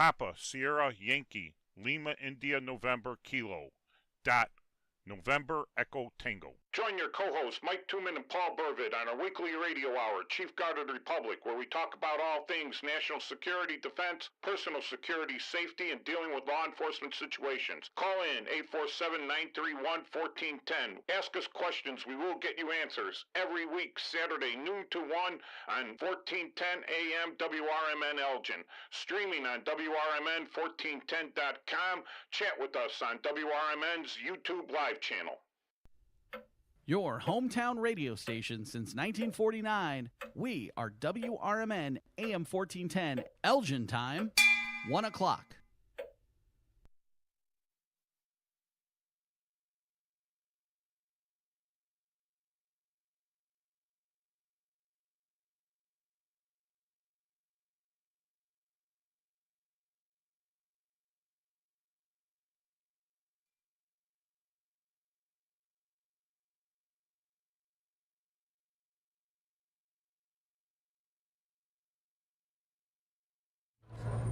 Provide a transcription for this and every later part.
Papa Sierra Yankee Lima India November Kilo dot November Echo Tango. Join your co-hosts Mike Tooman and Paul Burvid on our weekly radio hour, Chief Guard of the Republic, where we talk about all things national security, defense, personal security, safety, and dealing with law enforcement situations. Call in 847-931-1410. Ask us questions. We will get you answers. Every week, Saturday, noon to 1 on 1410 AM WRMN Elgin. Streaming on WRMN1410.com. Chat with us on WRMN's YouTube Live channel. Your hometown radio station since 1949. We are WRMN AM 1410 Elgin time, 1 o'clock.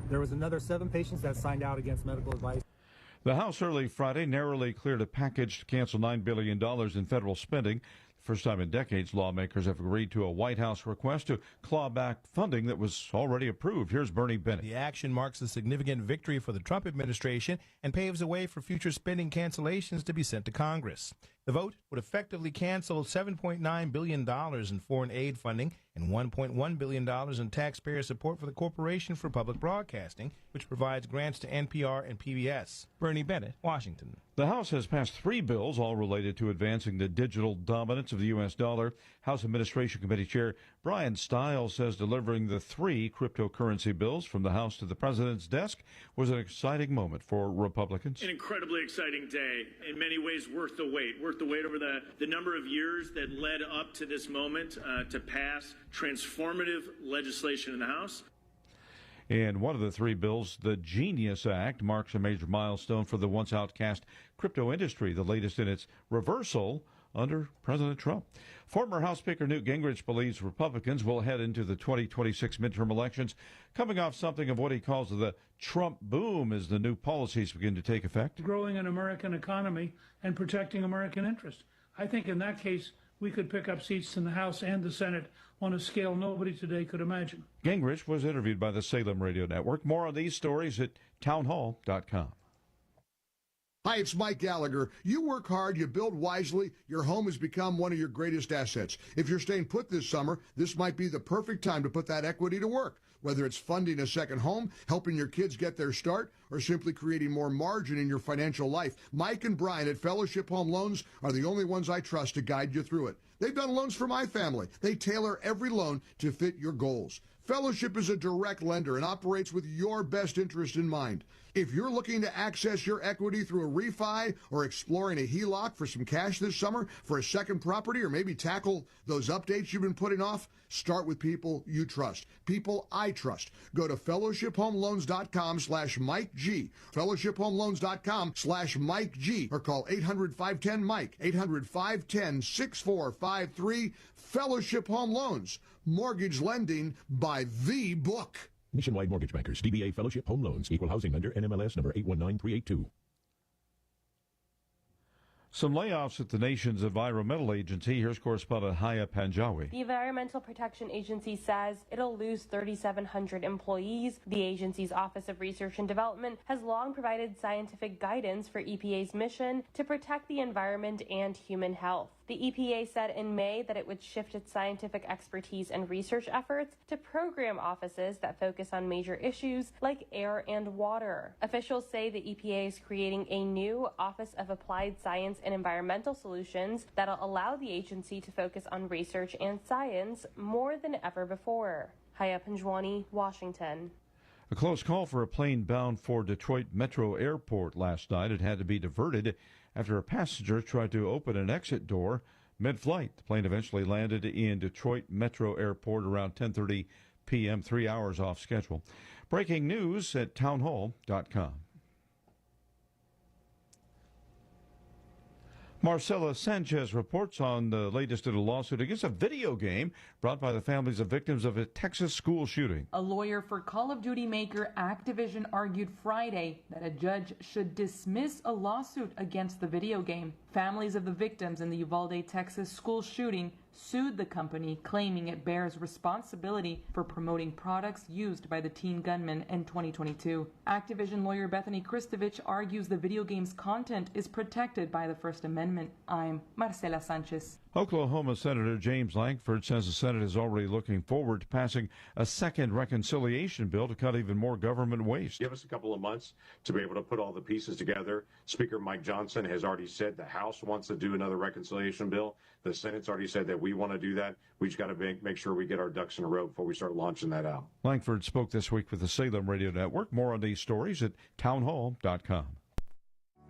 There was another 7 patients that signed out against medical advice. The House early Friday narrowly cleared a package to cancel $9 billion in federal spending. First time in decades, lawmakers have agreed to a White House request to claw back funding that was already approved. Here's Bernie Bennett. The action marks a significant victory for the Trump administration and paves the way for future spending cancellations to be sent to Congress. The vote would effectively cancel $7.9 billion in foreign aid funding and $1.1 billion in taxpayer support for the Corporation for Public Broadcasting, which provides grants to NPR and PBS. Bernie Bennett, Washington. The House has passed 3 bills, all related to advancing the digital dominance of the U.S. dollar. House Administration Committee Chair Brian Stiles says delivering the 3 cryptocurrency bills from the House to the President's desk was an exciting moment for Republicans. An incredibly exciting day, in many ways worth the wait over the number of years that led up to this moment to pass transformative legislation in the House. And one of the 3 bills, the Genius Act, marks a major milestone for the once outcast crypto industry, the latest in its reversal under President Trump. Former House Speaker Newt Gingrich believes Republicans will head into the 2026 midterm elections coming off something of what he calls the Trump boom as the new policies begin to take effect. Growing an American economy and protecting American interests. I think in that case, we could pick up seats in the House and the Senate on a scale nobody today could imagine. Gingrich was interviewed by the Salem Radio Network. More on these stories at townhall.com. Hi, it's Mike Gallagher. You work hard, you build wisely, your home has become one of your greatest assets. If you're staying put this summer, this might be the perfect time to put that equity to work. Whether it's funding a second home, helping your kids get their start, or simply creating more margin in your financial life, Mike and Brian at Fellowship Home Loans are the only ones I trust to guide you through it. They've done loans for my family. They tailor every loan to fit your goals. Fellowship is a direct lender and operates with your best interest in mind. If you're looking to access your equity through a refi or exploring a HELOC for some cash this summer for a second property, or maybe tackle those updates you've been putting off, start with people you trust, people I trust. Go to fellowshiphomeloans.com/Mike G, fellowshiphomeloans.com/Mike G, or call 800-510-MIKE, 800-510-6453. Fellowship Home Loans, mortgage lending by the book. Nationwide Mortgage Bankers, DBA Fellowship Home Loans, Equal Housing Lender, NMLS number 819382. Some layoffs at the nation's environmental agency. Here's correspondent Haya Panjawi. The Environmental Protection Agency says it'll lose 3,700 employees. The agency's Office of Research and Development has long provided scientific guidance for EPA's mission to protect the environment and human health. The EPA said in May that it would shift its scientific expertise and research efforts to program offices that focus on major issues like air and water. Officials say the EPA is creating a new Office of Applied Science and Environmental Solutions that'll allow the agency to focus on research and science more than ever before. Haya Panjwani, Washington. A close call for a plane bound for Detroit Metro Airport last night. It had to be diverted after a passenger tried to open an exit door mid-flight. The plane eventually landed in Detroit Metro Airport around 10:30 p.m., 3 hours off schedule. Breaking news at townhall.com. Marcela Sanchez reports on the latest in a lawsuit against a video game brought by the families of victims of a Texas school shooting. A lawyer for Call of Duty maker Activision argued Friday that a judge should dismiss a lawsuit against the video game. Families of the victims in the Uvalde, Texas school shooting sued the company, claiming it bears responsibility for promoting products used by the teen gunman in 2022. Activision lawyer Bethany Kristovich argues the video game's content is protected by the First Amendment. I'm Marcela Sanchez. Oklahoma Senator James Lankford says the Senate is already looking forward to passing a second reconciliation bill to cut even more government waste. Give us a couple of months to be able to put all the pieces together. Speaker Mike Johnson has already said the House wants to do another reconciliation bill. The Senate's already said that we want to do that. We just got to make sure we get our ducks in a row before we start launching that out. Lankford spoke this week with the Salem Radio Network. More on these stories at townhall.com.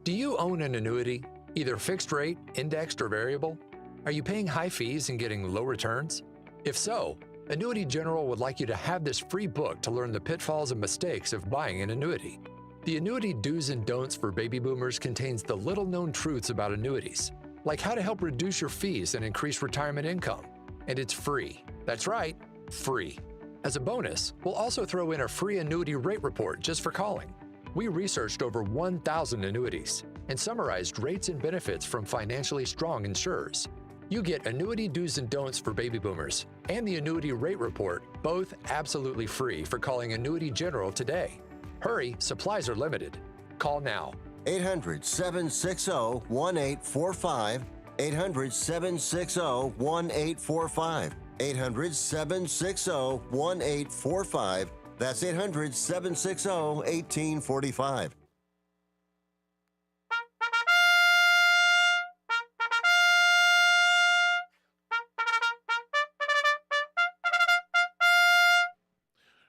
Do you own an annuity, either fixed rate, indexed, or variable? Are you paying high fees and getting low returns? If so, Annuity General would like you to have this free book to learn the pitfalls and mistakes of buying an annuity. The Annuity Do's and Don'ts for Baby Boomers contains the little-known truths about annuities, like how to help reduce your fees and increase retirement income. And it's free. That's right, free. As a bonus, we'll also throw in a free annuity rate report just for calling. We researched over 1,000 annuities and summarized rates and benefits from financially strong insurers. You get Annuity Do's and Don'ts for Baby Boomers and the Annuity Rate Report, both absolutely free for calling Annuity General today. Hurry, supplies are limited. Call now. 800-760-1845. 800-760-1845. 800-760-1845. That's 800-760-1845.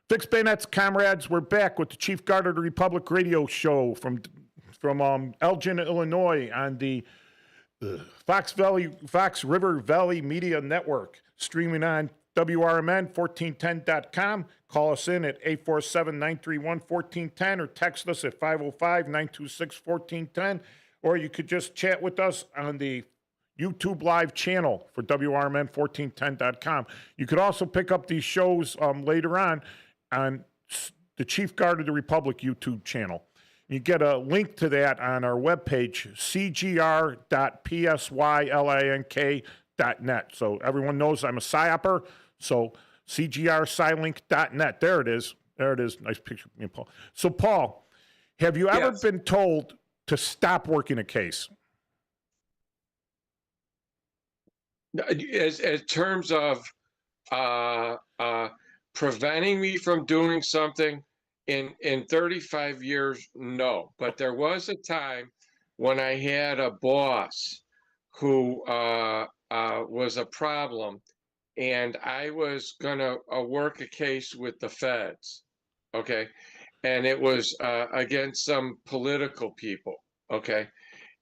Fixed Bayonets, comrades, we're back with the Chief Guard of the Republic radio show from Elgin, Illinois on the Fox River Valley Media Network, streaming on WRMN 1410.com. Call us in at 847-931-1410 or text us at 505-926-1410, or you could just chat with us on the YouTube live channel for WRMN 1410.com. You could also pick up these shows later on the Chief Guard of the Republic YouTube channel. You get a link to that on our webpage, cgr.psylink.net. So everyone knows I'm a PSYOPer, so cgrpsylink.net. There it is. There it is. Nice picture of me and Paul. So, Paul, have you ever been told to stop working a case? As terms of preventing me from doing something in 35 years, no. But there was a time when I had a boss who was a problem, and I was gonna work a case with the feds, okay? And it was against some political people, okay?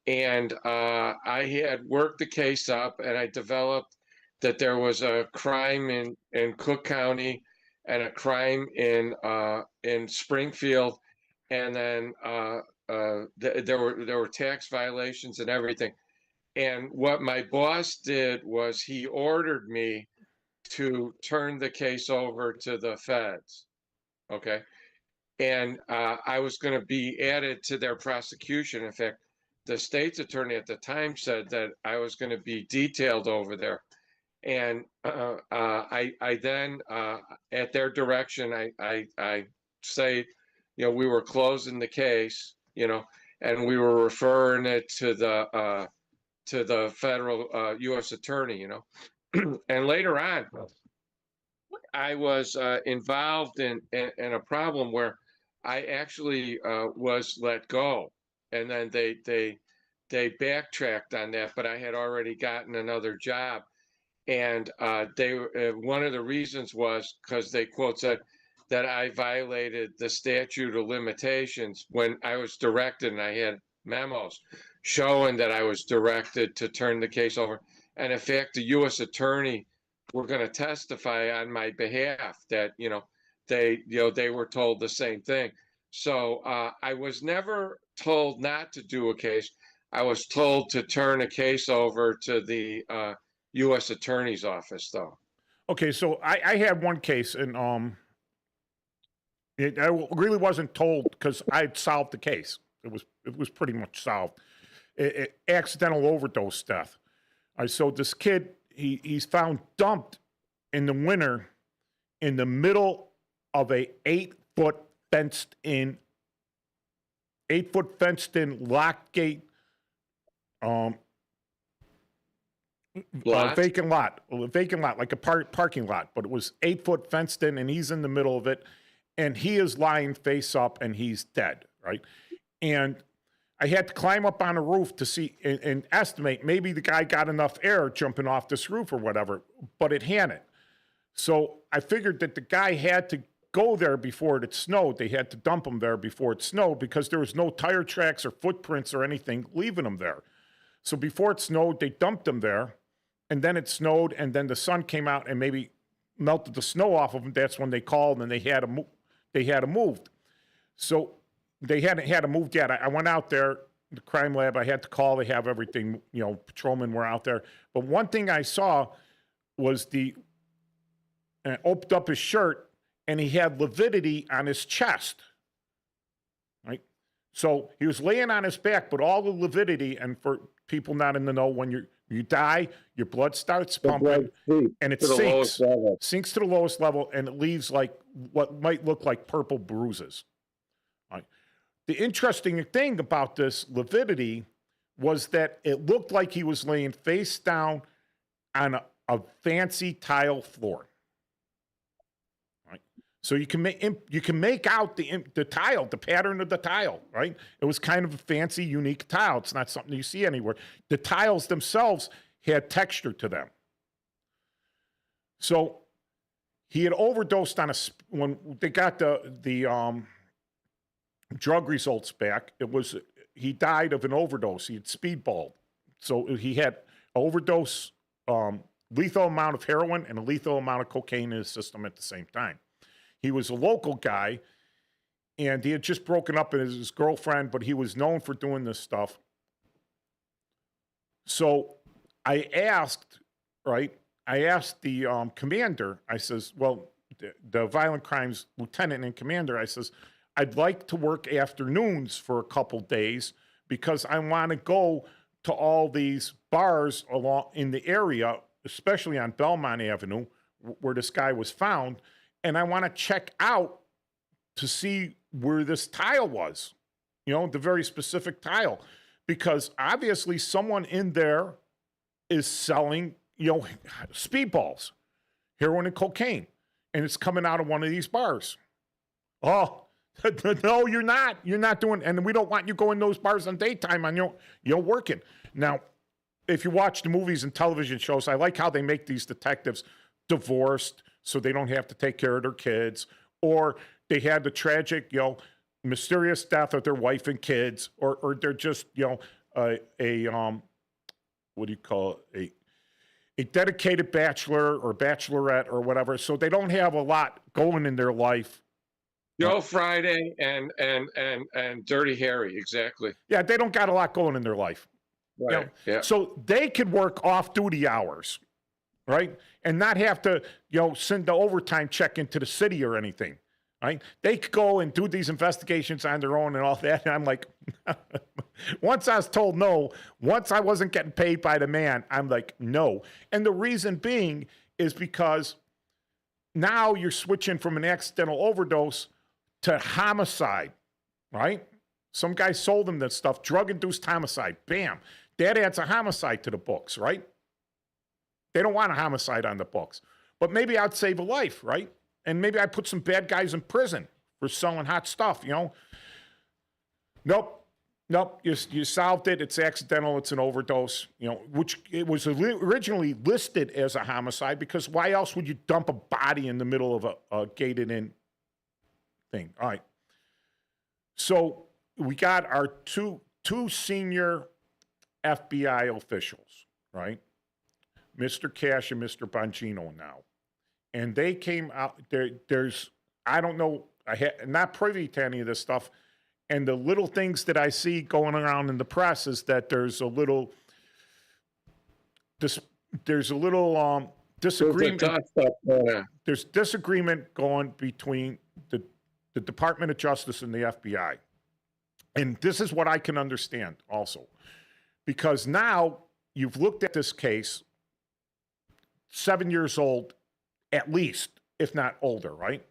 And I had worked the case up, and I developed that there was a crime in Cook County and a crime in Springfield, and then there were tax violations and everything. And what my boss did was he ordered me to turn the case over to the feds, okay? And I was going to be added to their prosecution. In fact, the state's attorney at the time said that I was going to be detailed over there. And I then, at their direction, I say, you know, we were closing the case, you know, and we were referring it to the federal U.S. attorney, you know. And later on, I was involved in a problem where I actually was let go, and then they backtracked on that, but I had already gotten another job. And one of the reasons was because they quote said that I violated the statute of limitations when I was directed, and I had memos showing that I was directed to turn the case over. And in fact, the U.S. attorney were going to testify on my behalf that, you know, they were told the same thing. So I was never told not to do a case. I was told to turn a case over to the U.S. Attorney's Office, though. Okay, so I had one case, and I really wasn't told because I had solved the case. It was pretty much solved. Accidental overdose death. All right, so this kid, he's found dumped in the winter in the middle of a 8-foot fenced in lock gate vacant lot, like a parking lot, but it was 8-foot fenced in, and he's in the middle of it, and he is lying face up, and he's dead, right? And I had to climb up on a roof to see and estimate maybe the guy got enough air jumping off this roof or whatever, but it hadn't. So I figured that the guy had to go there before it had snowed. They had to dump him there before it snowed because there was no tire tracks or footprints or anything leaving him there. So before it snowed, they dumped him there, and then it snowed, and then the sun came out and maybe melted the snow off of him. That's when they called, and they had him moved. So they hadn't had him moved yet. I went out there, the crime lab. I had to call. They have everything. Patrolmen were out there. But one thing I saw was opened up his shirt, and he had lividity on his chest. Right? So he was laying on his back, but all the lividity, and for people not in the know, when you die, your blood starts pumping, and it sinks to the lowest level, and it leaves like what might look like purple bruises. Right? The interesting thing about this lividity was that it looked like he was laying face down on a fancy tile floor. Right? So you can make out the tile, the pattern of the tile, right? It was kind of a fancy, unique tile. It's not something you see anywhere. The tiles themselves had texture to them. So he had overdosed on when they got the drug results back. He died of an overdose. He had speedballed. So he had overdose, lethal amount of heroin and a lethal amount of cocaine in his system at the same time. He was a local guy, and he had just broken up with his girlfriend, but he was known for doing this stuff. So I asked the commander, I says, well, the violent crimes lieutenant and commander, I says, I'd like to work afternoons for a couple days because I want to go to all these bars along in the area, especially on Belmont Avenue, where this guy was found, and I want to check out to see where this tile was, the very specific tile, because obviously someone in there is selling, speedballs, heroin and cocaine, and it's coming out of one of these bars. Oh, no, you're not. You're not doing, and we don't want you going those bars on daytime on you're working. Now, if you watch the movies and television shows, I like how they make these detectives divorced so they don't have to take care of their kids, or they had the tragic, mysterious death of their wife and kids, or they're just, what do you call it? A dedicated bachelor or bachelorette or whatever. So they don't have a lot going in their life. Joe Friday and Dirty Harry, exactly. Yeah, they don't got a lot going in their life. Right. Yeah. So they could work off-duty hours, right? And not have to, send the overtime check into the city or anything, right? They could go and do these investigations on their own and all that. And I'm like, once I was told no, once I wasn't getting paid by the man, I'm like, no. And the reason being is because now you're switching from an accidental overdose to homicide, right? Some guy sold him this stuff, drug-induced homicide. Bam. That adds a homicide to the books, right? They don't want a homicide on the books. But maybe I'd save a life, right? And maybe I put some bad guys in prison for selling hot stuff, Nope, you solved it. It's accidental. It's an overdose, which it was originally listed as a homicide because why else would you dump a body in the middle of a gated-in thing? All right. So we got our two senior FBI officials, right? Mr. Cash and Mr. Bongino now. And they came out, there's, I don't know, not privy to any of this stuff. And the little things that I see going around in the press is that there's a little disagreement. There's disagreement going between the Department of Justice and the FBI. And this is what I can understand also. Because now you've looked at this case, 7 years old, at least, if not older, right?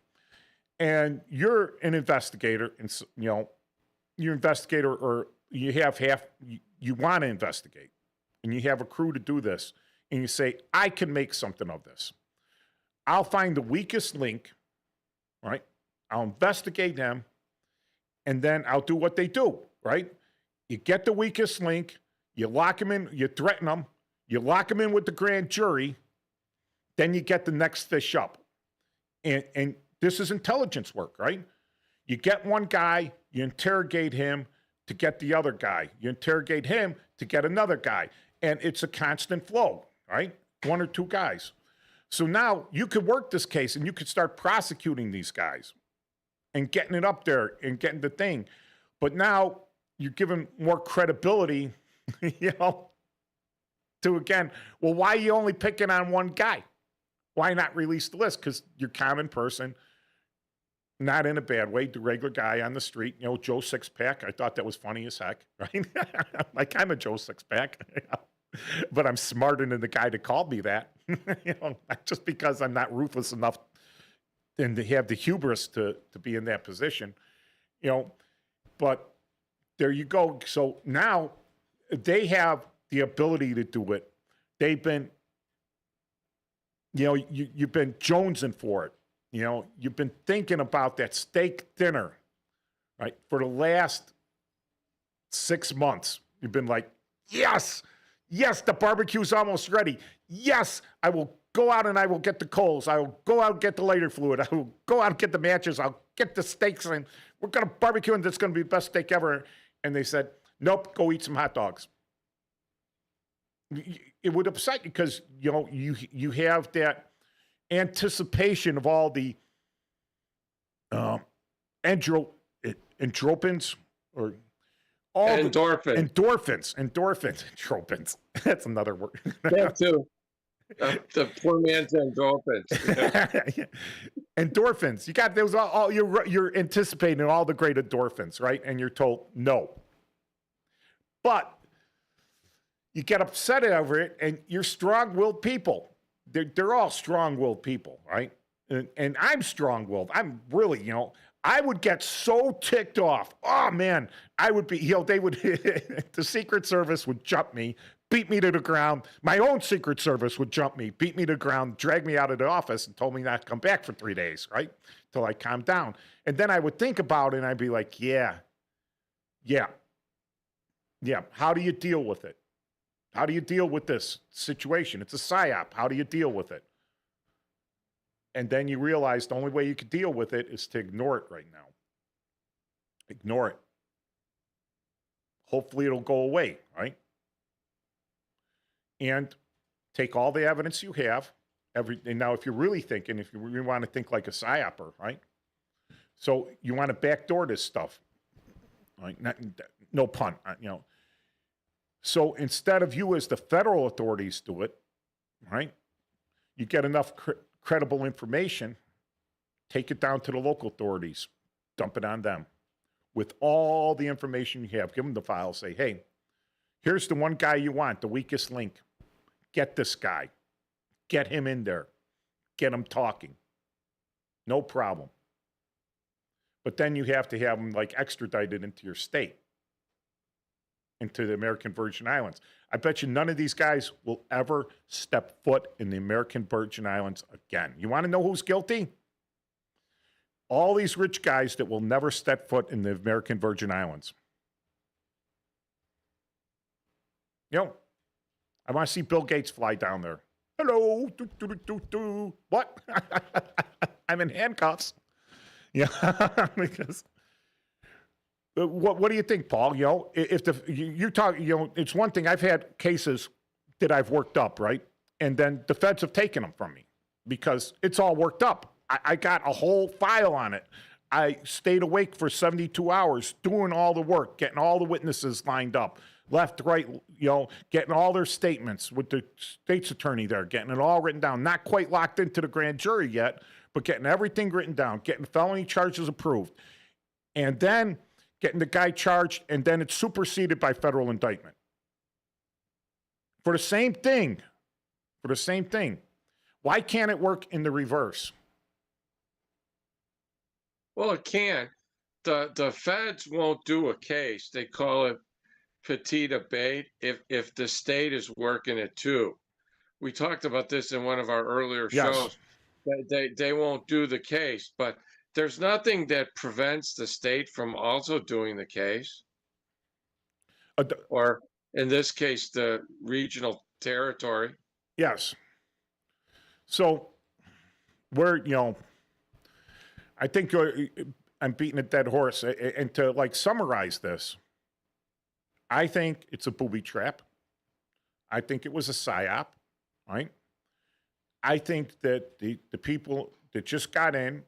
And you're an investigator, and you're an investigator, or you want to investigate, and you have a crew to do this, and you say, I can make something of this. I'll find the weakest link, right? I'll investigate them, and then I'll do what they do, right? You get the weakest link, you lock them in, you threaten them, you lock them in with the grand jury, then you get the next fish up. And this is intelligence work, right? You get one guy, you interrogate him to get the other guy. You interrogate him to get another guy. And it's a constant flow, right? One or two guys. So now you could work this case and you could start prosecuting these guys and getting it up there and getting the thing. But now you're giving more credibility, to again, well, why are you only picking on one guy? Why not release the list? Because you're a common person, not in a bad way, the regular guy on the street, Joe Sixpack. I thought that was funny as heck, right? Like, I'm a Joe Sixpack, but I'm smarter than the guy that called me that, not just because I'm not ruthless enough and to have the hubris to be in that position, but there you go. So now they have the ability to do it. They've been, you've been jonesing for it. You've been thinking about that steak dinner, right? For the last 6 months, you've been like, yes, the barbecue's almost ready. Yes, I will go out and I will get the coals. I will go out and get the lighter fluid. I will go out and get the matches. I'll get the steaks, and we're going to barbecue, and it's going to be the best steak ever. And they said, nope, go eat some hot dogs. It would upset you because, you have that anticipation of all the endorphins, or all endorphins. That's another word. That too. The poor man's endorphins. Endorphins. You got those all you're anticipating all the great endorphins, right? And you're told no. But you get upset over it, and you're strong-willed people. They're all strong-willed people, right? And I'm strong-willed. I'm really, I would get so ticked off. Oh, man, I would be, they would, the Secret Service would jump me, beat me to the ground. My own Secret Service would jump me, beat me to the ground, drag me out of the office, and told me not to come back for 3 days, right? Till I calmed down. And then I would think about it, and I'd be like, yeah. How do you deal with it? How do you deal with this situation? It's a psyop. How do you deal with it? And then you realize the only way you can deal with it is to ignore it right now. Ignore it. Hopefully it'll go away, right? And take all the evidence you have. And now if you're really thinking, if you really want to think like a psyoper, right? So you want to backdoor this stuff. Right? No pun, So instead of you as the federal authorities do it, right? You get enough credible information, take it down to the local authorities, dump it on them. With all the information you have, give them the file, say, hey, here's the one guy you want, the weakest link. Get this guy. Get him in there. Get him talking. No problem. But then you have to have him extradited into your state, into the American Virgin Islands. I bet you none of these guys will ever step foot in the American Virgin Islands again. You want to know who's guilty? All these rich guys that will never step foot in the American Virgin Islands. I want to see Bill Gates fly down there. Hello. What? I'm in handcuffs. Yeah, because... What do you think, Paul? If you talk, it's one thing. I've had cases that I've worked up, right? And then the feds have taken them from me because it's all worked up. I got a whole file on it. I stayed awake for 72 hours doing all the work, getting all the witnesses lined up, left, right, getting all their statements with the state's attorney there, getting it all written down. Not quite locked into the grand jury yet, but getting everything written down, getting felony charges approved, and then getting the guy charged, and then it's superseded by federal indictment. For the same thing. Why can't it work in the reverse? Well, it can. The feds won't do a case. They call it petit abate if the state is working it too. We talked about this in one of our earlier shows. They won't do the case, but there's nothing that prevents the state from also doing the case. Or in this case, the regional territory. Yes. So I think I'm beating a dead horse. And to summarize this, I think it's a booby trap. I think it was a psyop, right? I think that the people that just got in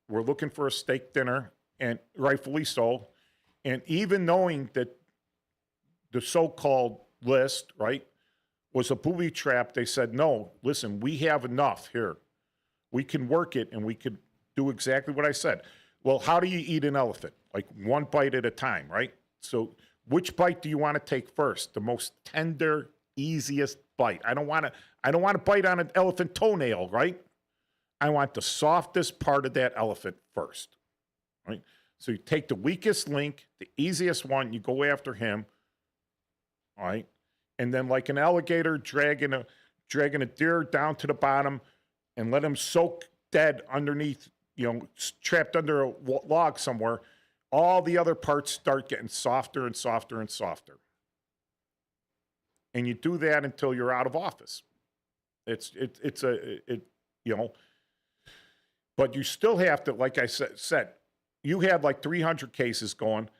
were looking for a steak dinner, and rightfully so. And even knowing that the so-called list, right, was a booby trap, they said, no, listen, we have enough here. We can work it, and we could do exactly what I said. Well, how do you eat an elephant? Like one bite at a time, right? So which bite do you want to take first? The most tender, easiest bite. I don't want to bite on an elephant toenail, right? I want the softest part of that elephant first, right? So you take the weakest link, the easiest one, you go after him, all right? And then like an alligator dragging a deer down to the bottom and let him soak dead underneath, trapped under a log somewhere, all the other parts start getting softer and softer and softer. And you do that until you're out of office. But you still have to, like I said, you had like 300 cases going.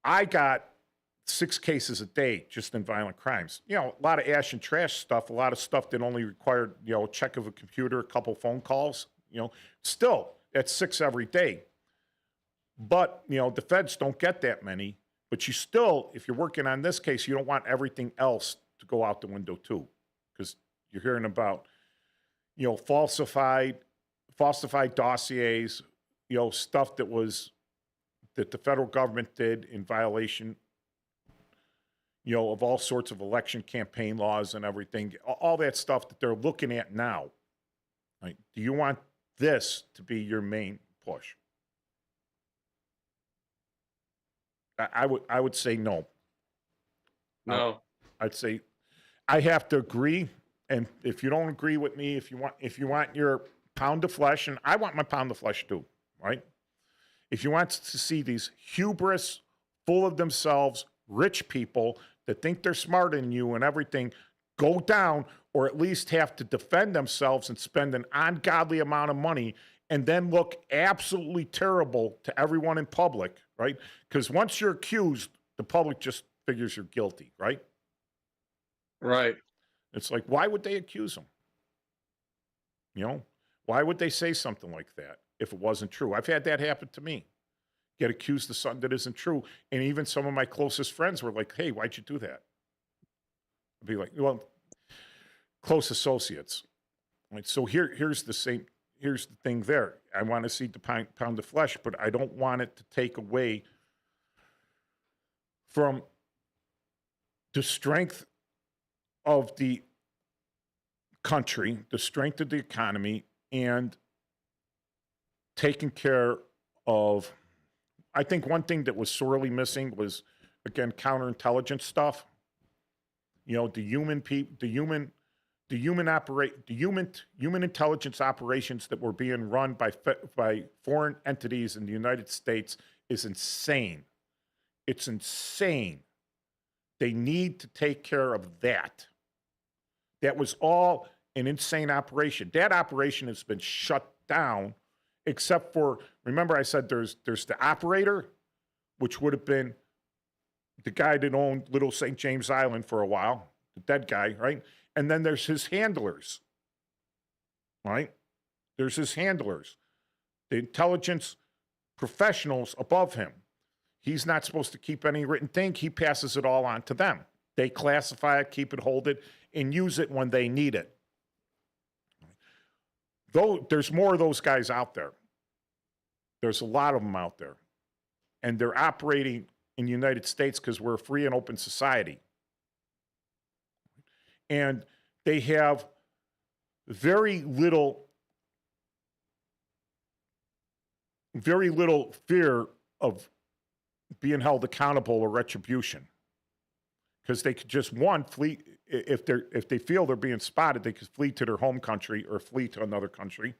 I got 6 cases a day just in violent crimes. A lot of ash and trash stuff, a lot of stuff that only required, a check of a computer, a couple phone calls, still that's 6 every day. But, the feds don't get that many, but you still, if you're working on this case, you don't want everything else to go out the window too, because you're hearing about, falsified dossiers, stuff that the federal government did in violation, of all sorts of election campaign laws and everything, all that stuff that they're looking at now. Right? Do you want this to be your main push? I would say no. No. I'd say I have to agree. And if you don't agree with me, if you want your pound of flesh, and I want my pound of flesh too, right? If you want to see these hubris, full of themselves, rich people that think they're smarter than you and everything go down, or at least have to defend themselves and spend an ungodly amount of money and then look absolutely terrible to everyone in public, right? Because once you're accused, the public just figures you're guilty, right? Right. It's like, why would they accuse him? Why would they say something like that if it wasn't true? I've had that happen to me. Get accused of something that isn't true. And even some of my closest friends were like, hey, why'd you do that? I'd be like, well, close associates. Right? So here's the thing there. I want to see the pound of flesh, but I don't want it to take away from the strength of the country, the strength of the economy, and taking care of. I think one thing that was sorely missing was, again, counterintelligence stuff. The human intelligence operations that were being run by foreign entities in the United States is insane. It's insane. They need to take care of that. That was all an insane operation. That operation has been shut down, except for, remember I said there's the operator, which would have been the guy that owned Little St. James Island for a while, the dead guy, right? And then there's his handlers, right? There's his handlers. The intelligence professionals above him. He's not supposed to keep any written thing. He passes it all on to them. They classify it, keep it, hold it, and use it when they need it. Though there's more of those guys out there. There's a lot of them out there. And they're operating in the United States because we're a free and open society. And they have very little fear of being held accountable or retribution. Because they could just, one, flee. If they feel they're being spotted, they could flee to their home country or flee to another country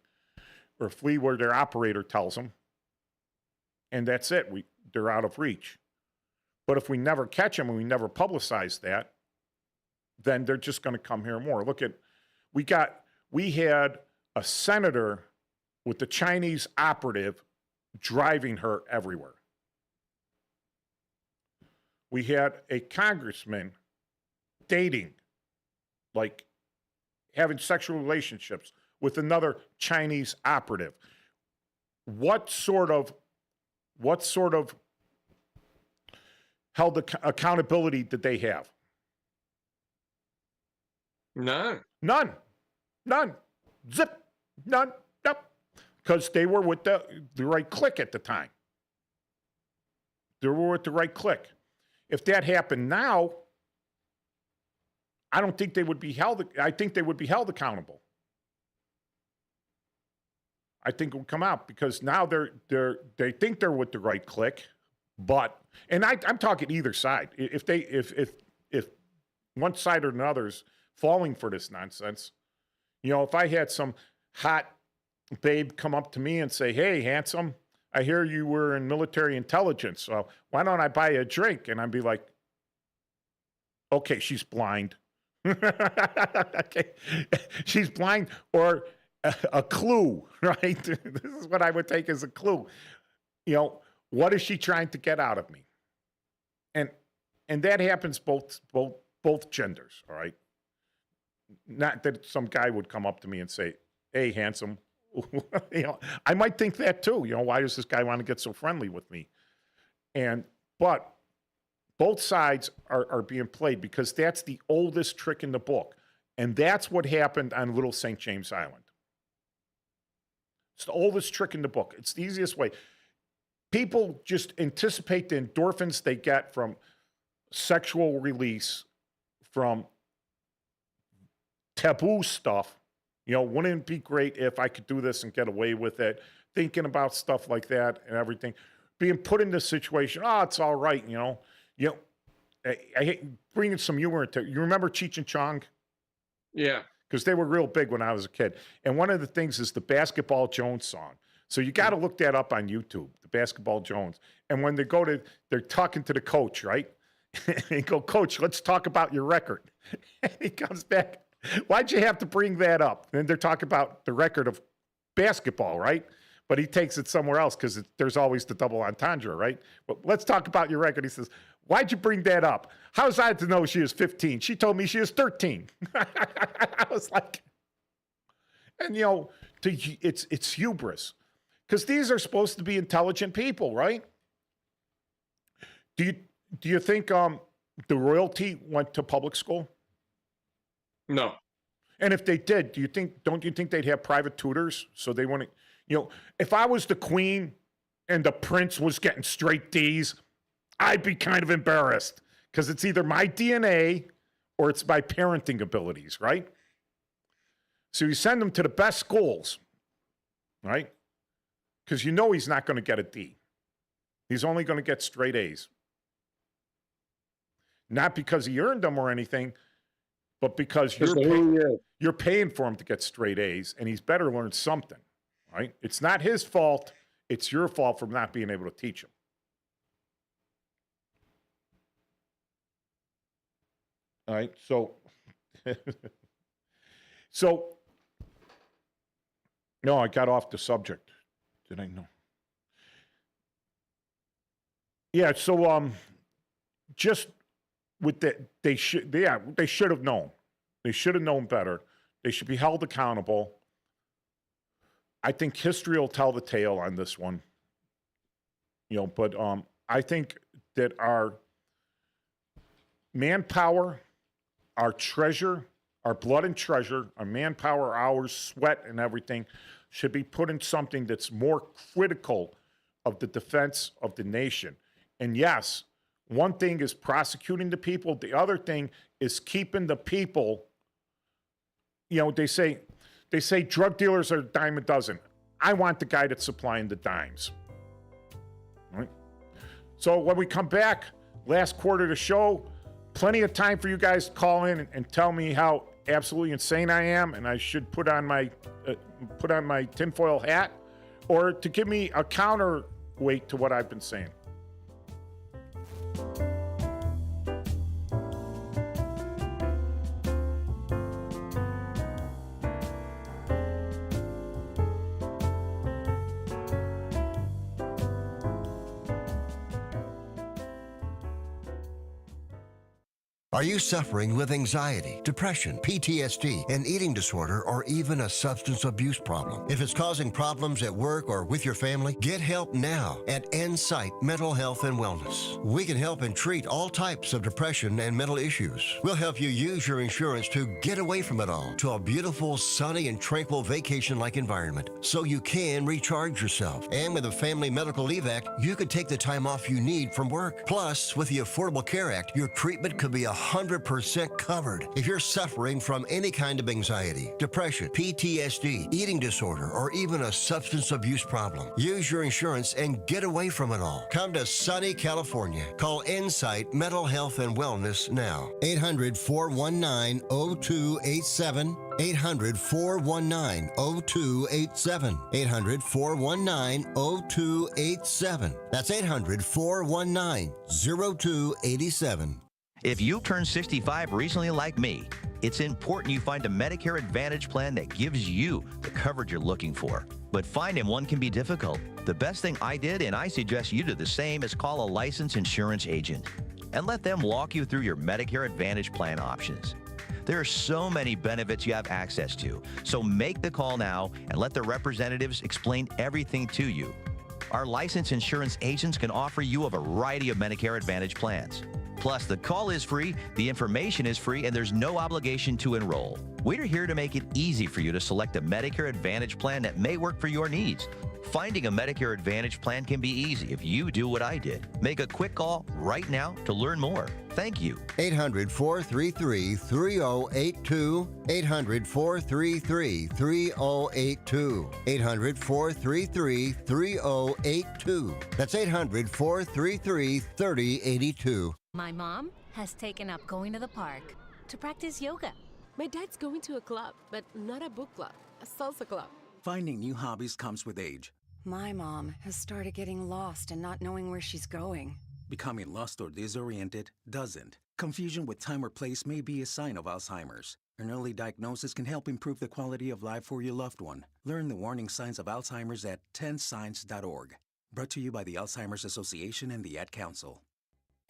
or flee where their operator tells them. And that's it. They're out of reach. But if we never catch them and we never publicize that, then they're just going to come here more. Look at, we had a senator with the Chinese operative driving her everywhere. We had a congressman dating, like having sexual relationships with another Chinese operative. What sort of held accountability did they have? None. Zip. None. Nope. Because they were with the right clique at the time. They were with the right clique. If that happened now, I don't think they would be held. I think they would be held accountable. I think it would come out because now they think they're with the right clique, but and I'm talking either side. If one side or another's falling for this nonsense, if I had some hot babe come up to me and say, "Hey, handsome, I hear you were in military intelligence, so why don't I buy you a drink?" And I'd be like, "Okay, she's blind." Okay, she's blind or a clue, right? This is what I would take as a clue. What is she trying to get out of me? And that happens both genders, all right? Not that some guy would come up to me and say, "Hey, handsome." I might think that too. Why does this guy want to get so friendly with me? But both sides are being played because that's the oldest trick in the book. And that's what happened on Little St. James Island. It's the oldest trick in the book. It's the easiest way. People just anticipate the endorphins they get from sexual release, from taboo stuff. Wouldn't it be great if I could do this and get away with it? Thinking about stuff like that and everything. Being put in this situation, it's all right, I hate bringing some humor into it. You remember Cheech and Chong? Yeah. Because they were real big when I was a kid. And one of the things is the Basketball Jones song. So you got to look that up on YouTube, the Basketball Jones. And when they're talking to the coach, right? They go, "Coach, let's talk about your record." And he comes back, "Why'd you have to bring that up?" And they're talking about the record of basketball, right? But he takes it somewhere else because there's always the double entendre, right? But let's talk about your record. He says, "Why'd you bring that up? How's I to know she was 15? She told me she was 13. I was like, and it's hubris because these are supposed to be intelligent people, right? Do you think the royalty went to public school? No. And if they did, don't you think they'd have private tutors? So they want to, if I was the queen and the prince was getting straight D's, I'd be kind of embarrassed because it's either my DNA or it's my parenting abilities, right? So you send him to the best schools, right? Because he's not going to get a D. He's only going to get straight A's. Not because he earned them or anything, but because you're paying for him to get straight A's, and he's better learn something, right? It's not his fault. It's your fault for not being able to teach him. All right, so no, I got off the subject. Did I know? Yeah, so just with that, they should have known. They should have known better. They should be held accountable. I think history will tell the tale on this one. But I think that our manpower, our treasure, our blood and treasure, our manpower, hours, sweat, and everything should be put in something that's more critical of the defense of the nation. And yes, one thing is prosecuting the people. The other thing is keeping the people. They say drug dealers are a dime a dozen. I want the guy that's supplying the dimes. Right? So when we come back, last quarter of the show, plenty of time for you guys to call in and tell me how absolutely insane I am, and I should put on my tinfoil hat, or to give me a counterweight to what I've been saying. Are you suffering with anxiety, depression, PTSD, an eating disorder, or even a substance abuse problem? If it's causing problems at work or with your family, get help now at Insight Mental Health and Wellness. We can help and treat all types of depression and mental issues. We'll help you use your insurance to get away from it all to a beautiful, sunny, and tranquil vacation-like environment so you can recharge yourself. And with a Family Medical Leave Act, you could take the time off you need from work. Plus, with the Affordable Care Act, your treatment could be 100% covered. If you're suffering from any kind of anxiety, depression, PTSD, eating disorder, or even a substance abuse problem, use your insurance and get away from it all. Come to sunny California. Call Insight Mental Health and Wellness now. 800-419-0287. 800-419-0287. 800-419-0287. That's 800-419-0287. If you turned 65 recently like me, it's important you find a Medicare Advantage plan that gives you the coverage you're looking for. But finding one can be difficult. The best thing I did, and I suggest you do the same, is call a licensed insurance agent and let them walk you through your Medicare Advantage plan options. There are so many benefits you have access to, so make the call now and let the representatives explain everything to you. Our licensed insurance agents can offer you a variety of Medicare Advantage plans. Plus, the call is free, the information is free, and there's no obligation to enroll. We're here to make it easy for you to select a Medicare Advantage plan that may work for your needs. Finding a Medicare Advantage plan can be easy if you do what I did. Make a quick call right now to learn more. Thank you. 800-433-3082. 800-433-3082. 800-433-3082. That's 800-433-3082. My mom has taken up going to the park to practice yoga. My dad's going to a club, but not a book club, a salsa club. Finding new hobbies comes with age. My mom has started getting lost and not knowing where she's going. Becoming lost or disoriented doesn't. Confusion with time or place may be a sign of Alzheimer's. An early diagnosis can help improve the quality of life for your loved one. Learn the warning signs of Alzheimer's at 10signs.org. Brought to you by the Alzheimer's Association and the Ad Council.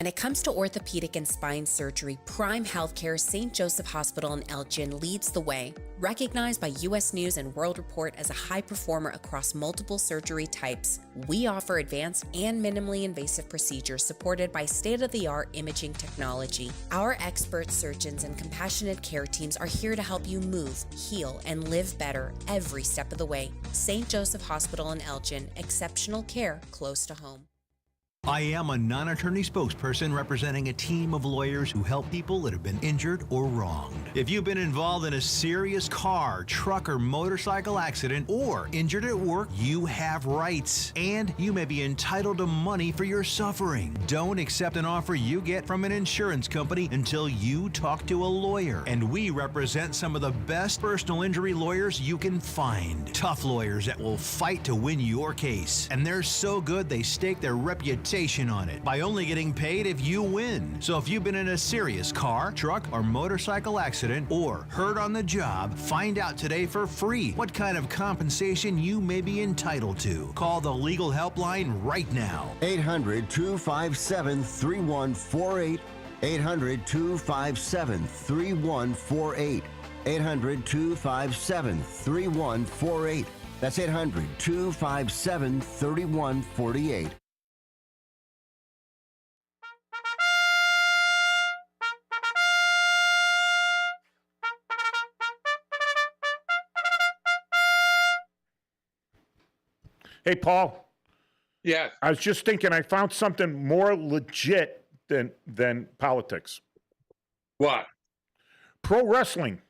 When it comes to orthopedic and spine surgery, Prime Healthcare St. Joseph Hospital in Elgin leads the way. Recognized by U.S. News and World Report as a high performer across multiple surgery types, we offer advanced and minimally invasive procedures supported by state-of-the-art imaging technology. Our expert surgeons and compassionate care teams are here to help you move, heal, and live better every step of the way. St. Joseph Hospital in Elgin, exceptional care close to home. I am a non-attorney spokesperson representing a team of lawyers who help people that have been injured or wronged. If you've been involved in a serious car, truck, or motorcycle accident or injured at work, you have rights, and you may be entitled to money for your suffering. Don't accept an offer you get from an insurance company until you talk to a lawyer. And we represent some of the best personal injury lawyers you can find. Tough lawyers that will fight to win your case. And they're so good they stake their reputation on it by only getting paid if you win. So if you've been in a serious car, truck, or motorcycle accident or hurt on the job, find out today for free what kind of compensation you may be entitled to. Call the legal helpline right now. 800-257-3148. 800-257-3148. 800-257-3148. That's 800-257-3148. Hey, Paul. Yeah. I was just thinking I found something more legit than politics. What? Pro wrestling.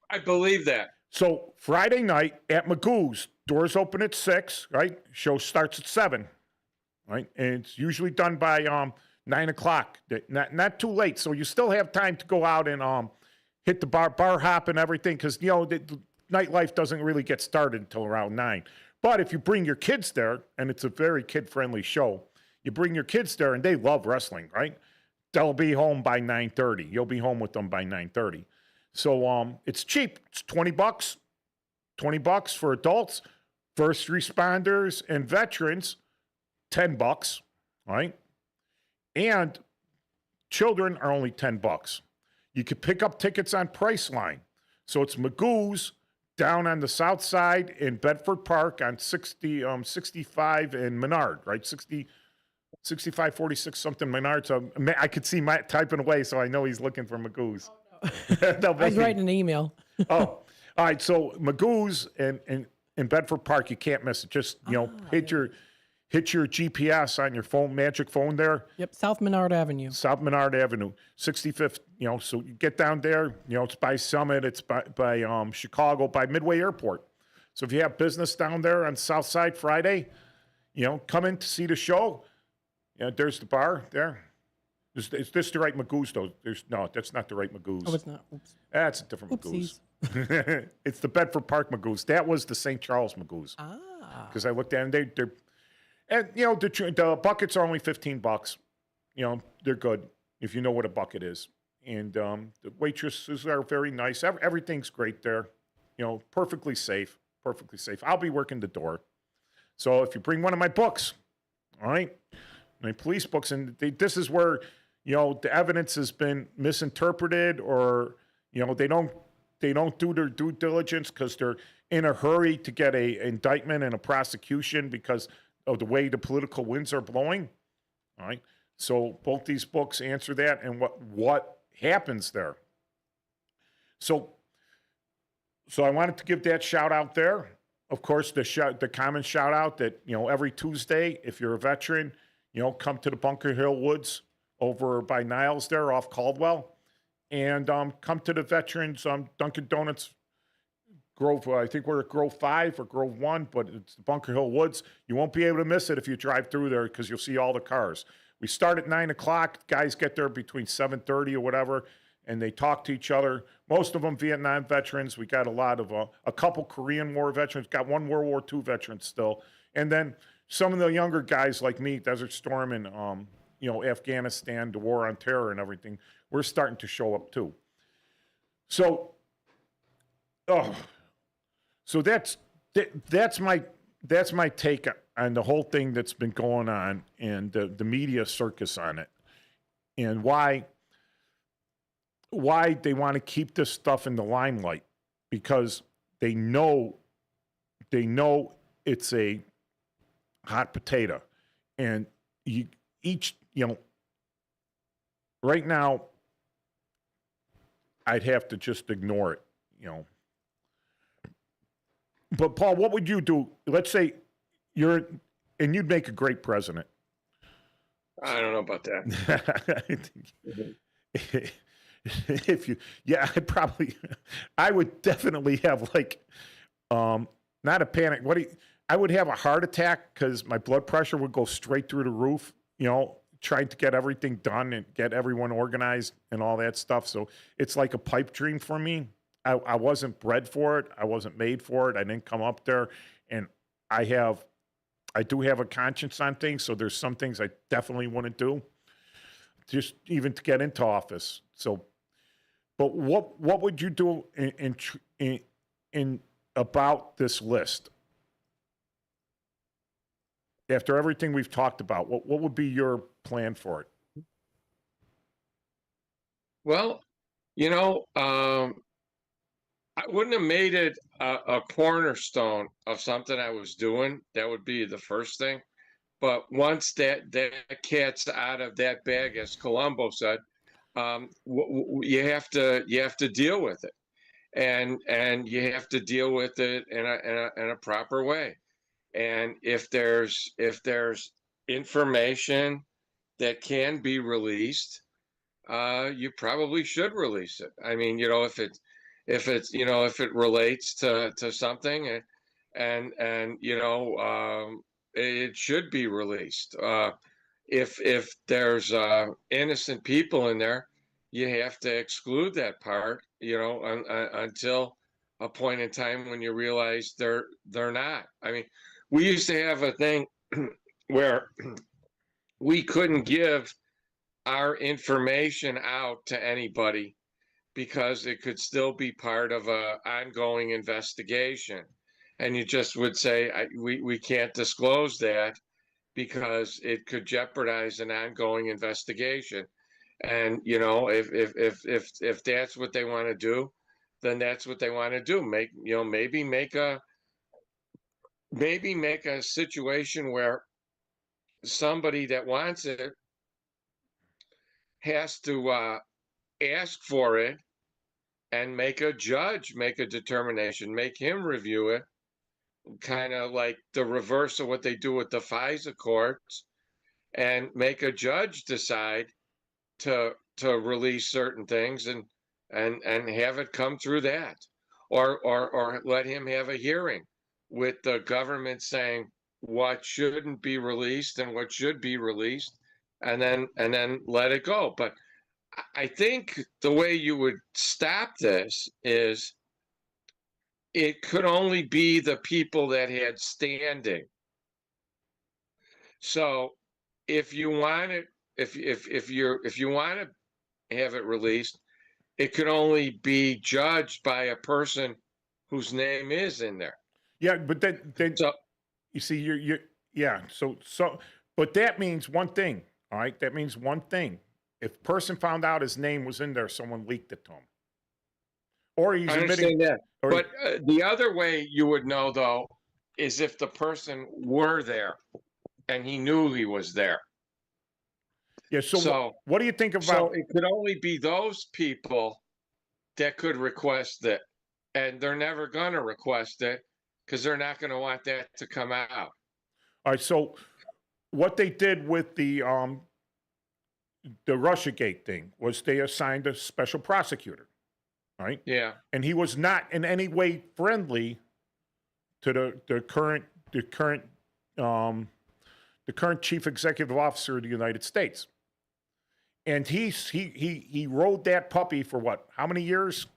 I believe that. So Friday night at Magoo's, doors open at 6, right? Show starts at 7, right? And it's usually done by 9 o'clock. Not too late, so you still have time to go out and hit the bar hop and everything, because the nightlife doesn't really get started until around 9. But if you bring your kids there, and it's a very kid-friendly show, you bring your kids there, and they love wrestling, right? They'll be home by 9:30. You'll be home with them by 9:30. So it's cheap. It's $20. $20 for adults, first responders, and veterans. $10, right? And children are only $10. You can pick up tickets on Priceline. So it's Magoo's down on the south side in Bedford Park on 65 and Menard, right? 6546 something Menard. So I could see Matt typing away, so I know he's looking for Magoo's. I was writing an email. Oh, all right. So Magoo's in Bedford Park, you can't miss it. Just hit your GPS on your phone, magic phone there. Yep, South Menard Avenue. South Menard Avenue, 65th. So you get down there. It's by Summit. It's by Chicago, by Midway Airport. So if you have business down there on South Side Friday, come in to see the show. There's the bar there. Is this the right Magoo's, though? No, that's not the right Magoo's. Oh, it's not. Oops. That's a different Oopsies. Magoo's. It's the Bedford Park Magoo's. That was the St. Charles Magoo's. Because I looked at them, the buckets are only $15. They're good if you know what a bucket is. And the waitresses are very nice. Everything's great there. Perfectly safe. Perfectly safe. I'll be working the door. So if you bring one of my books, all right, my police books, and this is where the evidence has been misinterpreted, or they don't do their due diligence because they're in a hurry to get a indictment and a prosecution because of the way the political winds are blowing. All right, so both these books answer that and what happens there. So I wanted to give that shout out there. Of course, the common shout out that every Tuesday, if you're a veteran, come to the Bunker Hill Woods over by Niles there off Caldwell, and come to the Veterans Dunkin' Donuts Grove. I think we're at Grove 5 or Grove 1, but it's the Bunker Hill Woods. You won't be able to miss it if you drive through there because you'll see all the cars. We start at 9 o'clock. Guys get there between 7:30 or whatever, and they talk to each other. Most of them Vietnam veterans. We got a lot of a couple Korean War veterans. Got one World War II veteran still, and then some of the younger guys like me, Desert Storm and Afghanistan, the War on Terror and everything. We're starting to show up too. So that's my take on the whole thing that's been going on and the media circus on it, and why they want to keep this stuff in the limelight, because they know it's a hot potato, and right now I'd have to just ignore it, But Paul, what would you do? Let's say you'd make a great president. I don't know about that. I would definitely have not a panic. I would have a heart attack because my blood pressure would go straight through the roof, trying to get everything done and get everyone organized and all that stuff. So it's like a pipe dream for me. I wasn't bred for it. I wasn't made for it. I didn't come up there. And I do have a conscience on things. So there's some things I definitely want to do, just even to get into office. So, but what would you do in about this list? After everything we've talked about, what would be your plan for it? Well, I wouldn't have made it a cornerstone of something I was doing. That would be the first thing. But once that cat's out of that bag, as Columbo said, you have to deal with it, and you have to deal with it in a proper way. And if there's information that can be released, you probably should release it. I mean, if it relates to something, and it should be released. If there's innocent people in there, you have to exclude that part, until a point in time when you realize they're not. I mean, we used to have a thing where we couldn't give our information out to anybody because it could still be part of a ongoing investigation. And you just would say, we can't disclose that because it could jeopardize an ongoing investigation. And, if that's what they want to do, then that's what they want to do. Maybe make a situation where somebody that wants it has to ask for it, and make a judge make a determination, make him review it, kind of like the reverse of what they do with the FISA courts, and make a judge decide to release certain things, and have it come through that, or let him have a hearing with the government saying what shouldn't be released and what should be released, and then let it go. But I think the way you would stop this is it could only be the people that had standing. So if you want it, if you want to have it released, it could only be judged by a person whose name is in there. Yeah, but then so, you see, you're yeah. So, but that means one thing. All right, that means one thing. If a person found out his name was in there, someone leaked it to him, or he's admitting that. But the other way you would know, though, is if the person were there and he knew he was there. Yeah. So what do you think about? So it could only be those people that could request it, and they're never going to request it because they're not going to want that to come out. All right. So what they did with the Russiagate thing was they assigned a special prosecutor, right? Yeah. And he was not in any way friendly to the current chief executive officer of the United States. And he rode that puppy for what? How many years?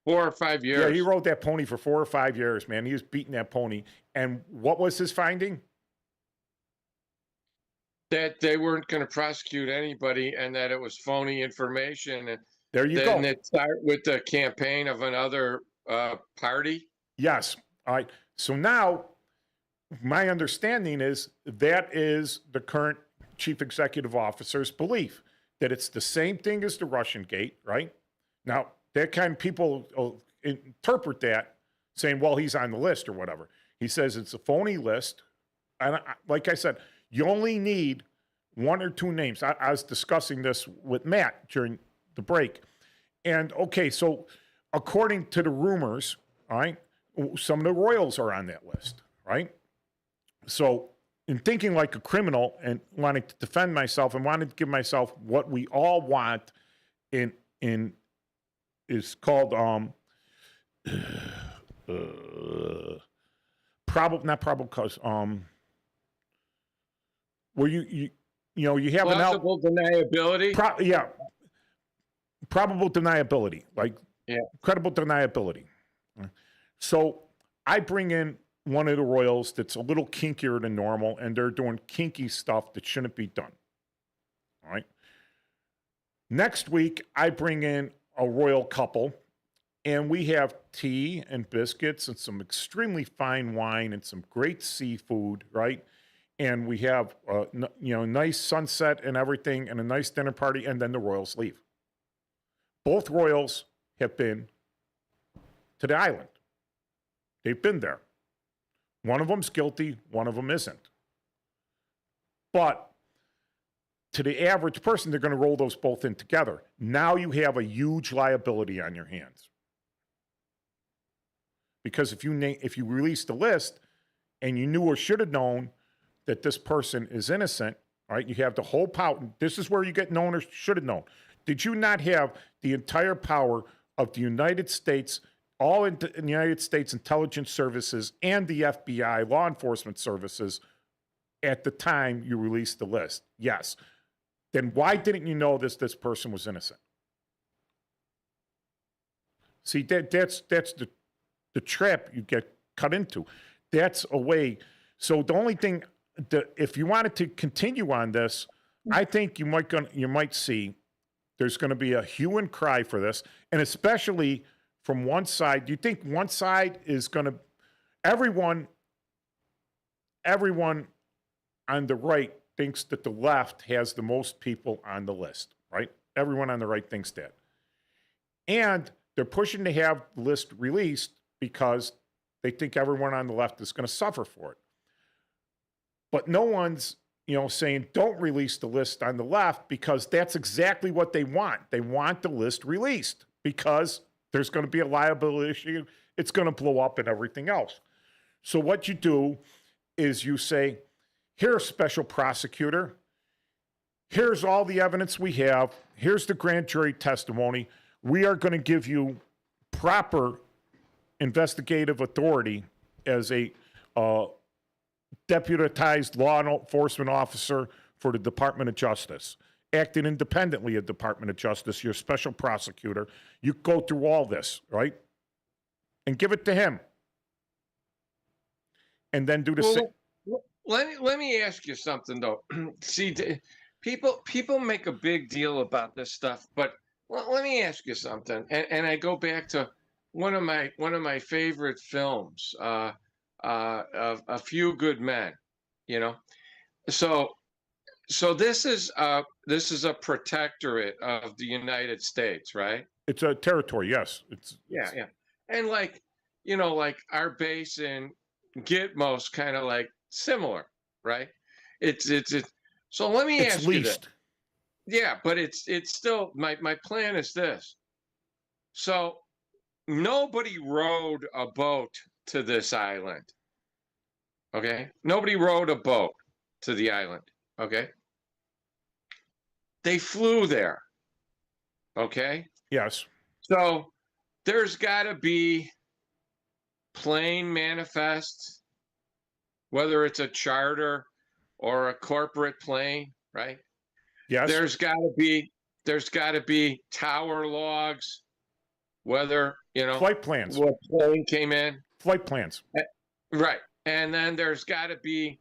4 or 5 years. Yeah, he rode that pony for 4 or 5 years, man. He was beating that pony. And what was his finding? That they weren't going to prosecute anybody, and that it was phony information. And there you go. Didn't it start with the campaign of another party? Yes. All right. So now, my understanding is that is the current chief executive officer's belief, that it's the same thing as the Russiagate, right? Now, that kind of people interpret that saying, well, he's on the list or whatever. He says it's a phony list. And like I said, you only need 1 or 2 names. I was discussing this with Matt during the break. And, okay, so according to the rumors, all right, some of the Royals are on that list, right? So in thinking like a criminal and wanting to defend myself and wanting to give myself what we all want in is called not probable cause, where you have plausible deniability. Probable deniability, like credible deniability. So I bring in one of the Royals that's a little kinkier than normal, and they're doing kinky stuff that shouldn't be done. All right. Next week, I bring in a Royal couple, and we have tea and biscuits and some extremely fine wine and some great seafood, right? And we have nice sunset and everything and a nice dinner party, and then the Royals leave. Both Royals have been to the island. They've been there. One of them's guilty, one of them isn't. But to the average person, they're going to roll those both in together. Now you have a huge liability on your hands. Because if you release the list, and you knew or should have known that this person is innocent, right? You have the whole power. This is where you get known or should have known. Did you not have the entire power of the United States, all in the United States intelligence services and the FBI, law enforcement services, at the time you released the list? Yes. Then why didn't you know this person was innocent? See, that's the trap you get cut into. That's a way. So the only thing that, if you wanted to continue on this, I think you might see there's going to be a hue and cry for this, and especially from one side. Do you think one side is going to everyone on the right thinks that the left has the most people on the list, right? Everyone on the right thinks that. And they're pushing to have the list released because they think everyone on the left is going to suffer for it. But no one's, saying don't release the list on the left, because that's exactly what they want. They want the list released because there's going to be a liability issue. It's going to blow up and everything else. So what you do is you say, here's special prosecutor. Here's all the evidence we have. Here's the grand jury testimony. We are going to give you proper investigative authority as a deputized law enforcement officer for the Department of Justice, acting independently of Department of Justice, your special prosecutor. You go through all this, right? And give it to him. And then do the same. Let me ask you something, though. See, people make a big deal about this stuff, but let me ask you something. And I go back to one of my favorite films, A Few Good Men. So this is a protectorate of the United States, right? It's a territory, yes. Yeah. And like our base in Gitmo's kind of like similar, right? It's so let me ask you this. Yeah, but it's still my plan is this. So nobody rowed a boat to this island. Okay? Nobody rowed a boat to the island. Okay? They flew there. Okay? Yes. So there's got to be plane manifests, whether it's a charter or a corporate plane, right? Yes. There's got to be tower logs, whether, flight plans. What plane came in. Flight plans. Right. And then there's got to be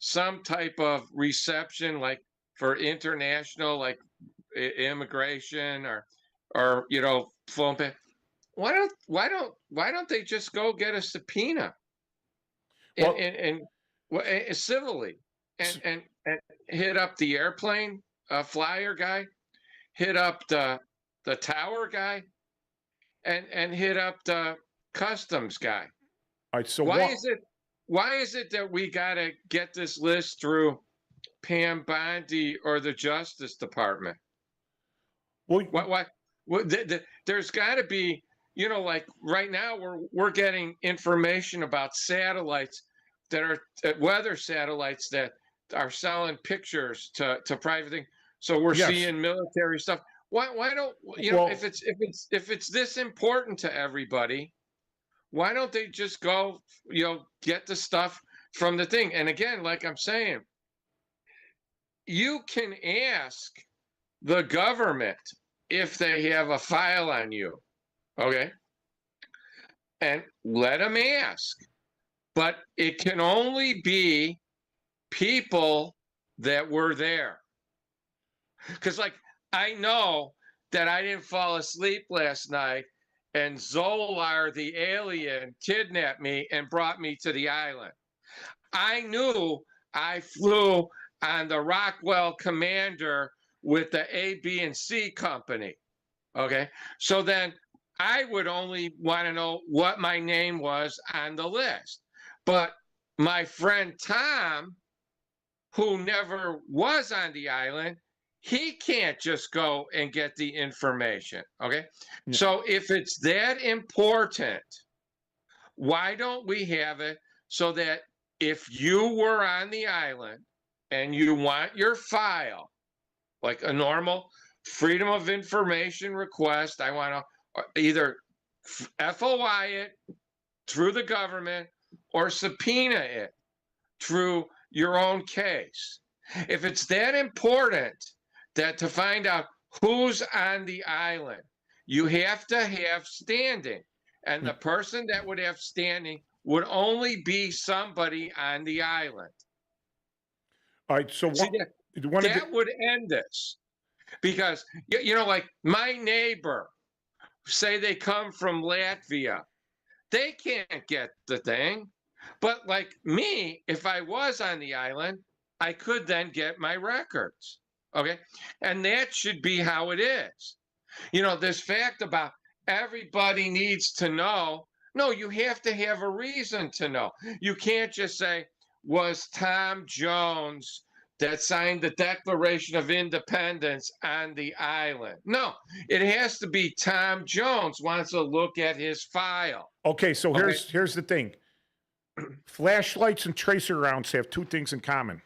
some type of reception, like for international, like immigration or phone pay. Why don't they just go get a subpoena and civilly and hit up the airplane flyer guy, hit up the tower guy, and hit up the customs guy. All right, so why is it that we got to get this list through Pam Bondi or the Justice Department? Well, why there's got to be, like right now we're getting information about satellites that are weather satellites that are selling pictures to private things. So we're seeing military stuff. Why don't if it's this important to everybody, why don't they just go get the stuff from the thing? And again, like I'm saying, you can ask the government if they have a file on you, okay? And let them ask. But it can only be people that were there. Because, like, I know that I didn't fall asleep last night and Zolar the alien kidnapped me and brought me to the island. I knew I flew on the Rockwell Commander with the A, B, and C company. Okay. So then I would only want to know what my name was on the list. But my friend Tom, who never was on the island, he can't just go and get the information. Okay. Yeah. So if it's that important, why don't we have it so that if you were on the island and you want your file, like a normal Freedom of Information request, I want to either FOI it through the government or subpoena it through your own case. If it's that important that to find out who's on the island, you have to have standing. And the person that would have standing would only be somebody on the island. All right, so that would end this. Because, you know, like my neighbor, say they come from Latvia, they can't get the thing. But like me, if I was on the island, I could then get my records. Okay. And that should be how it is. You know, this fact about everybody needs to know. No, you have to have a reason to know. You can't just say, was Tom Jones that signed the Declaration of Independence on the island? No, it has to be Tom Jones wants to look at his file. Okay, so here's the thing. Flashlights and tracer rounds have two things in common.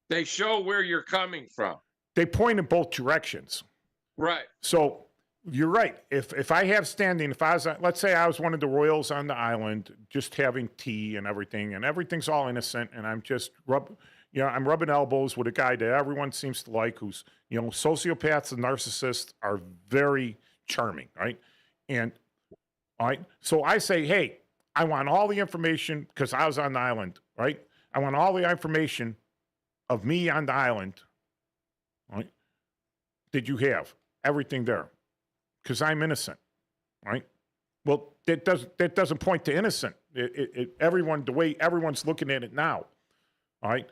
They show where you're coming from. They point in both directions. Right. So you're right. If I have standing, if I was, let's say I was one of the royals on the island, just having tea and everything's all innocent, and I'm just I'm rubbing elbows with a guy that everyone seems to like, who's, you know, sociopaths and narcissists are very charming, right? And all right, so I say, hey, I want all the information because I was on the island, right? I want all the information of me on the island, right? Did you have everything there? Because I'm innocent, right? Well, that doesn't point to innocent. Everyone, the way everyone's looking at it now, all right?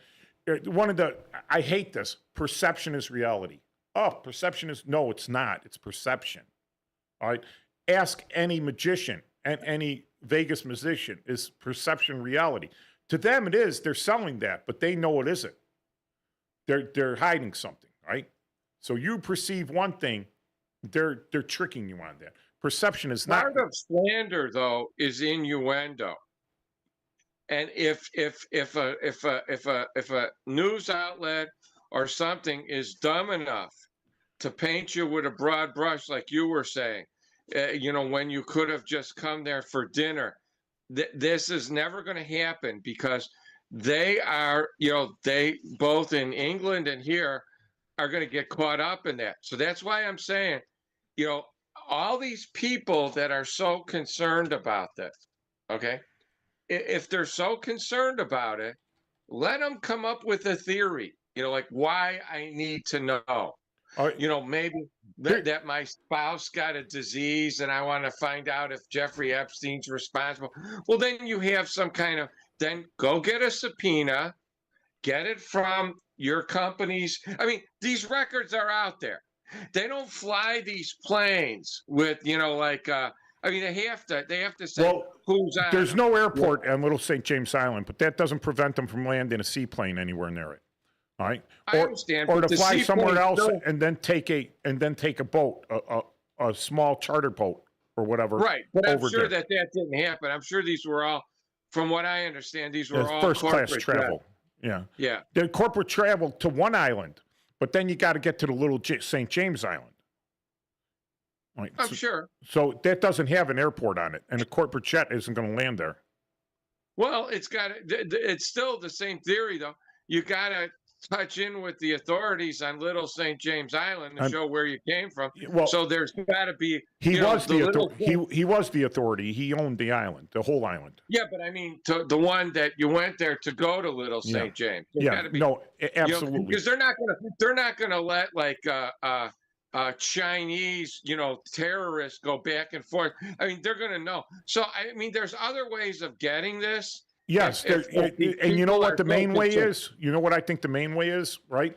I hate this. Perception is reality. Oh, perception is, no, it's not. It's perception, all right? Ask any magician and any Vegas musician, is perception reality? To them, it is. They're selling that, but they know it isn't. They're hiding something, right? So you perceive one thing, they're tricking you on that. Perception is not. Part of slander, though, is innuendo. And if a news outlet or something is dumb enough to paint you with a broad brush, like you were saying, you know, when you could have just come there for dinner, this is never going to happen because they are, you know, they both in England and here are going to get caught up in that. So that's why I'm saying, you know, all these people that are so concerned about this, okay, if they're so concerned about it, let them come up with a theory, you know, like why I need to know. You know, maybe that my spouse got a disease and I want to find out if Jeffrey Epstein's responsible. Well, then you have some kind of, then go get a subpoena, get it from your companies. I mean, these records are out there. They don't fly these planes with, you know, like, I mean, they have to say who's on. There's no airport on Little St. James Island, but that doesn't prevent them from landing a seaplane anywhere near it. All right. I understand. Or to fly somewhere else and then take a boat, a small charter boat or whatever. Right. But I'm sure that didn't happen. I'm sure these were all, from what I understand, these were all first class travel. Yeah. Yeah. The corporate travel to one island, but then you got to get to the Little St. James Island. Right. I'm sure. So that doesn't have an airport on it, and a corporate jet isn't going to land there. Well, it's still the same theory, though. You got to touch in with the authorities on Little St. James Island to show where you came from. Well, so there's got to be. He was the authority. He owned the island, the whole island. Yeah, but I mean, the one that you went there to go to Little St. James. No, absolutely. Because they're not gonna let like Chinese, you know, terrorists go back and forth. I mean, they're gonna know. So I mean, there's other ways of getting this. Yes, and you know what the main way is? You know what I think the main way is, right?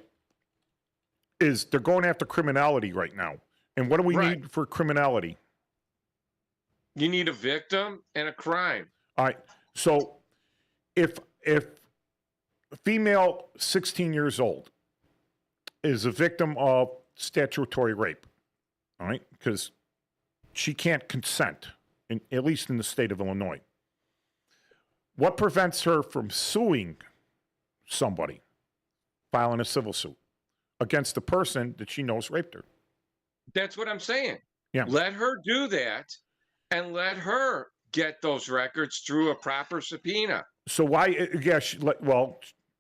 Is they're going after criminality right now. And what do we need for criminality? You need a victim and a crime. All right. So if a female 16 years old is a victim of statutory rape, all right, because she can't consent, at least in the state of Illinois. What prevents her from suing somebody, filing a civil suit against the person that she knows raped her? That's what I'm saying. Yeah. Let her do that and let her get those records through a proper subpoena. So why? Yeah. Well,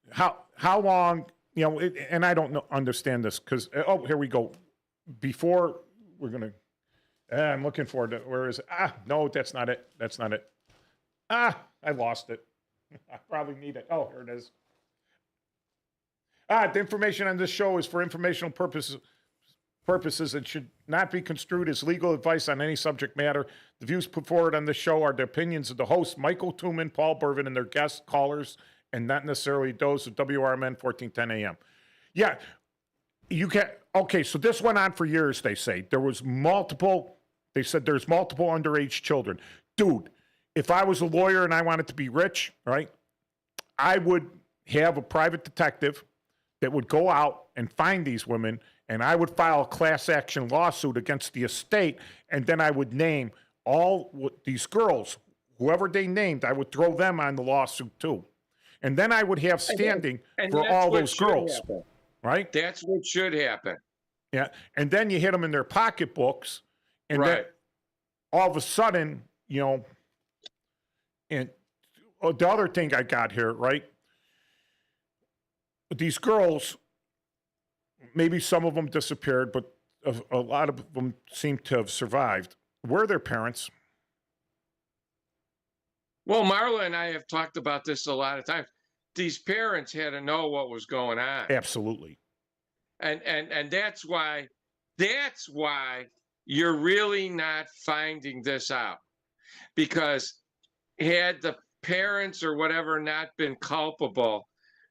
how long? You know, and I don't understand this because here we go. Before we're gonna, I'm looking forward to where is it? No, that's not it. That's not it. I lost it. I probably need it. Oh, here it is. The information on this show is for informational purposes and should not be construed as legal advice on any subject matter. The views put forward on this show are the opinions of the hosts, Michael Tuman, Paul Bervin, and their guest callers, and not necessarily those of WRMN 1410 AM. Yeah, you can. Okay, so this went on for years, they say. They said there's multiple underage children. Dude, if I was a lawyer and I wanted to be rich, right, I would have a private detective that would go out and find these women, and I would file a class action lawsuit against the estate, and then I would name all these girls, whoever they named, I would throw them on the lawsuit too. And then I would have standing for all those girls, right? That's what should happen. Yeah, and then you hit them in their pocketbooks, and then all of a sudden, you know, and the other thing I got here, right? These girls, maybe some of them disappeared, but a lot of them seem to have survived. Where are their parents? Well, Marla and I have talked about this a lot of times. These parents had to know what was going on. Absolutely. And that's why you're really not finding this out. Because had the parents or whatever not been culpable,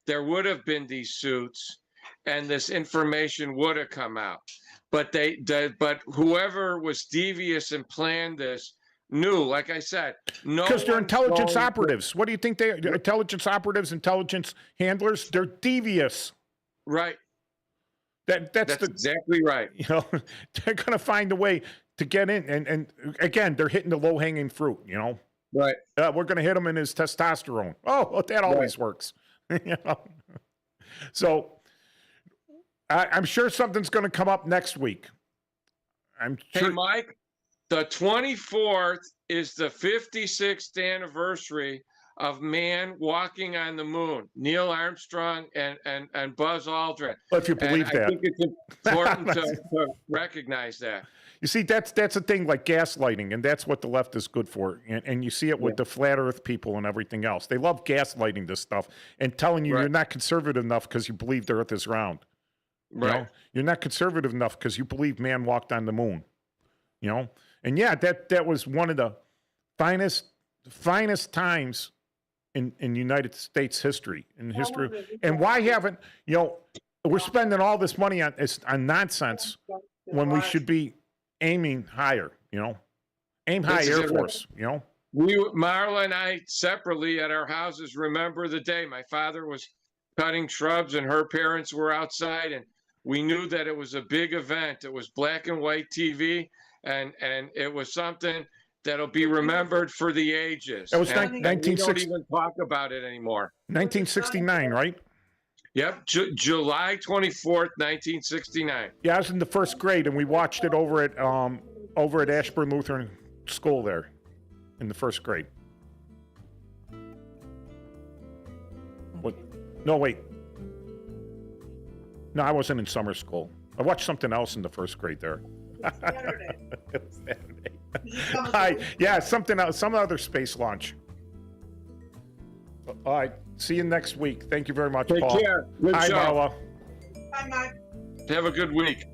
there would have been these suits and this information would have come out. But but whoever was devious and planned this knew, like I said, no. Because they're intelligence operatives. What do you think they are? Intelligence operatives, intelligence handlers? They're devious. Right. That's exactly right. You know, they're going to find a way to get in. And again, they're hitting the low-hanging fruit, you know. Right. We're going to hit him in his testosterone. Oh, well, that always works. You know? So I'm sure something's going to come up next week. Hey, Mike, the 24th is the 56th anniversary of man walking on the moon, Neil Armstrong and Buzz Aldrin. Well, if you believe that. I think it's important to recognize that. You see, that's a thing like gaslighting, and that's what the left is good for. And you see it with the flat earth people and everything else. They love gaslighting this stuff and telling you you're not conservative enough because you believe the earth is round. You know? You're not conservative enough because you believe man walked on the moon. You know? And yeah, that was one of the finest times in United States history, And why haven't, you know, we're spending all this money on nonsense when we should be aiming higher, you know? Aim high, Air Force, you know? Marla and I separately at our houses remember the day my father was cutting shrubs and her parents were outside, and we knew that it was a big event. It was black and white TV, and it was something that'll be remembered for the ages. It was we don't even talk about it anymore. 1969, right? Yep, July 24th, 1969. Yeah, I was in the first grade, and we watched it over at Ashburn Lutheran School there in the first grade. What? No, wait. No, I wasn't in summer school. I watched something else in the first grade there. Saturday. It was Saturday. Yeah, something else, some other space launch. All right. See you next week. Thank you very much, Paul. Take care. Good Hi, show. Marla. Bye, Mike. Have a good week.